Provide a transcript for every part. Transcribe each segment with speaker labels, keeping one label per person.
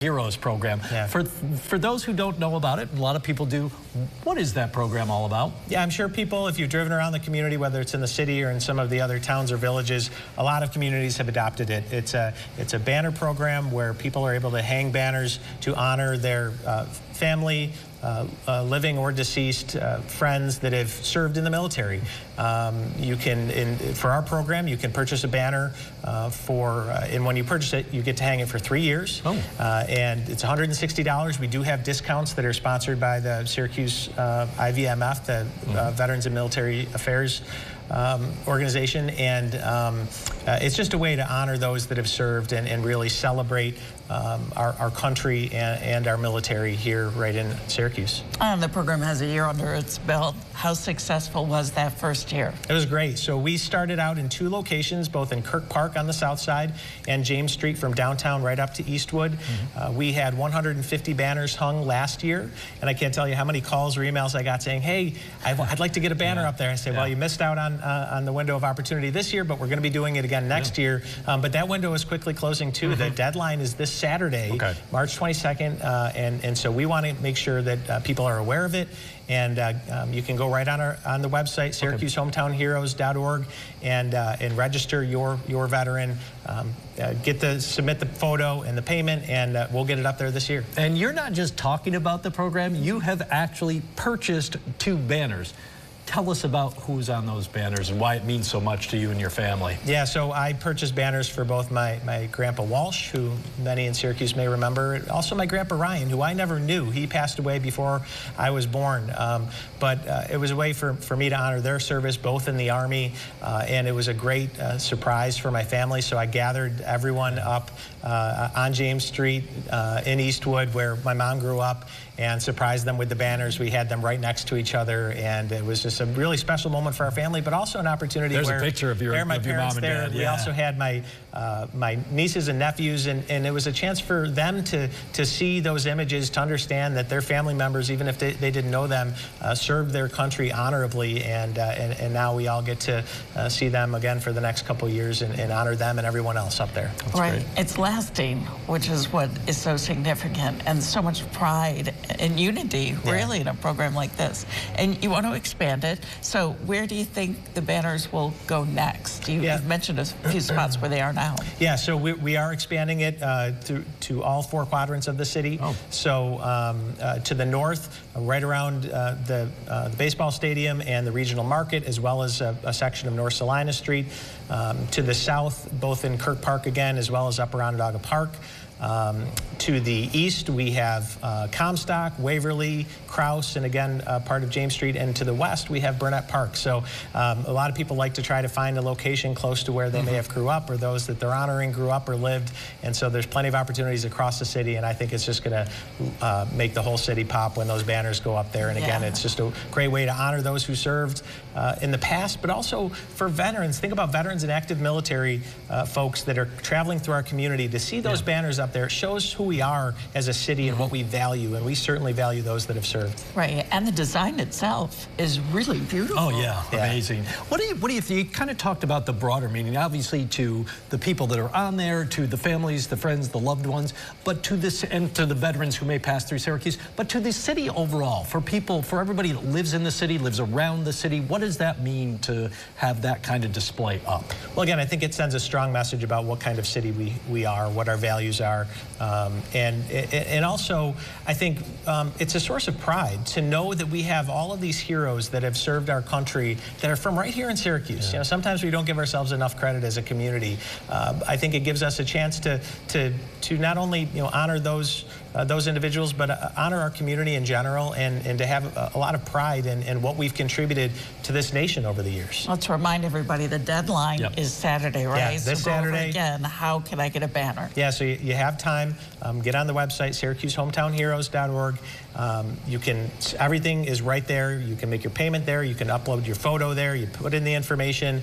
Speaker 1: Heroes program.
Speaker 2: Yeah.
Speaker 1: For those who don't know about it, a lot of people do, what is that program all about?
Speaker 2: Yeah, I'm sure people, if you've driven around the community, whether it's in the city or in some of the other towns or villages, a lot of communities have adopted it. It's a banner program where people are able to hang banners to honor their family, living or deceased friends that have served in the military. You can, for our program, you can purchase a banner and when you purchase it, you get to hang it for 3 years.
Speaker 1: Oh.
Speaker 2: And it's $160. We do have discounts that are sponsored by the Syracuse IVMF, the Veterans and Military Affairs organization, and it's just a way to honor those that have served and really celebrate our country and our military here right in Syracuse.
Speaker 3: And the program has a year under its belt. How successful was that first year?
Speaker 2: It was great. So we started out in 2 locations, both in Kirk Park on the south side and James Street from downtown right up to Eastwood. We had 150 banners hung last year, and I can't tell you how many calls or emails I got saying, hey, I'd like to get a banner up there. I said, well, you missed out on the window of opportunity this year, but we're going to be doing it again next year. But that window is quickly closing too. The deadline is this Saturday, March 22nd, and so we want to make sure that people are aware of it. And you can go right on the website, SyracuseHometownHeroes.org, and register your veteran. Submit the photo and the payment, and we'll get it up there this year.
Speaker 1: And you're not just talking about the program, you have actually purchased 2 banners. Tell us about who's on those banners and why it means so much to you and your family.
Speaker 2: Yeah, so I purchased banners for both my Grandpa Walsh, who many in Syracuse may remember, also my Grandpa Ryan, who I never knew. He passed away before I was born. But it was a way for me to honor their service, both in the Army, and it was a great surprise for my family. So I gathered everyone up on James Street in Eastwood, where my mom grew up, and surprised them with the banners. We had them right next to each other, and it was just a really special moment for our family, but also an opportunity
Speaker 1: where
Speaker 2: there's
Speaker 1: a picture of your
Speaker 2: mom and
Speaker 1: dad.
Speaker 2: We also had my nieces and nephews, and it was a chance for them to see those images, to understand that their family members, even if they didn't know them, served their country honorably, and now we all get to see them again for the next couple of years and honor them and everyone else up there.
Speaker 1: That's
Speaker 3: right.
Speaker 1: Great.
Speaker 3: It's lasting, which is what is so significant, and so much pride and unity, really, in a program like this. And you want to expand it. So where do you think the banners will go next? You've mentioned a few spots where they are now.
Speaker 2: Yeah, so we are expanding it to all 4 quadrants of the city. So to the north, right around the baseball stadium and the regional market, as well as a section of North Salina Street. To the south, both in Kirk Park again, as well as Upper Onondaga Park. To the east, we have Comstock, Waverly, Krause, and again, part of James Street. And to the west, we have Burnett Park. So a lot of people like to try to find a location close to where they may have grew up, or those that they're honoring grew up or lived. And so there's plenty of opportunities across the city, and I think it's just going to make the whole city pop when those banners go up there. And again, it's just a great way to honor those who served in the past, but also for veterans. Think about veterans and active military folks that are traveling through our community. To see those banners up there, it shows who we are as a city and what we value, and we certainly value those that have served.
Speaker 3: Right, and the design itself is really beautiful.
Speaker 1: Oh yeah, amazing. What do you think? You kind of talked about the broader meaning, obviously to the people that are on there, to the families, the friends, the loved ones, but to this, and to the veterans who may pass through Syracuse, but to the city overall, for people, for everybody that lives in the city, lives around the city. What does that mean to have that kind of display up?
Speaker 2: Well, again, I think it sends a strong message about what kind of city we are, what our values are. And also, I think it's a source of pride to know that we have all of these heroes that have served our country that are from right here in Syracuse. You know, sometimes we don't give ourselves enough credit as a community. I think it gives us a chance to not only honor those individuals, but honor our community in general, and to have a lot of pride in what we've contributed to this nation over the years.
Speaker 3: Let's remind everybody the deadline is Saturday, right?
Speaker 2: Yeah, this Saturday.
Speaker 3: Again, how can I get a banner?
Speaker 2: Yeah, so you have time. Get on the website, SyracuseHometownHeroes.org. Everything is right there. You can make your payment there. You can upload your photo there. You put in the information.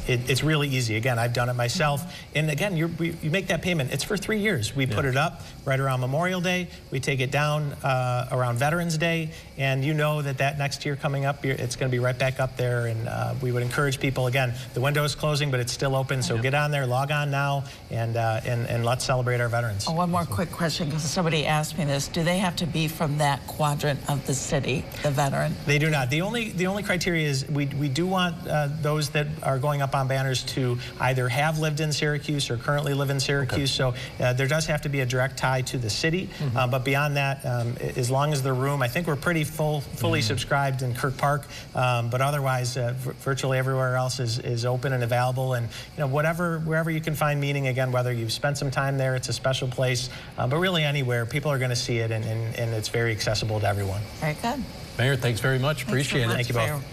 Speaker 2: it's really easy. Again, I've done it myself. And again, you make that payment. It's for 3 years. We put it up right around Memorial Day. We take it down around Veterans Day. And you know that next year coming up, it's going to be right back up there. And we would encourage people, again, the window is closing, but it's still open. So get on there, log on now, and let's celebrate our veterans.
Speaker 3: One more quick question, because somebody asked me this. Do they have to be from that quadrant of the city, the veteran?
Speaker 2: They do not. The only criteria is we do want those that are going up on banners to either have lived in Syracuse or currently live in Syracuse. So there does have to be a direct tie to the city. But beyond that, as long as the room, I think we're pretty fully subscribed in Kirk Park. But otherwise, virtually everywhere else is open and available. And wherever you can find meaning, again, whether you've spent some time there, it's a special place. But really anywhere, people are going to see it, and it's very accessible to everyone.
Speaker 3: Very good.
Speaker 1: Mayor, thanks very much. Appreciate it.
Speaker 2: Thank you both.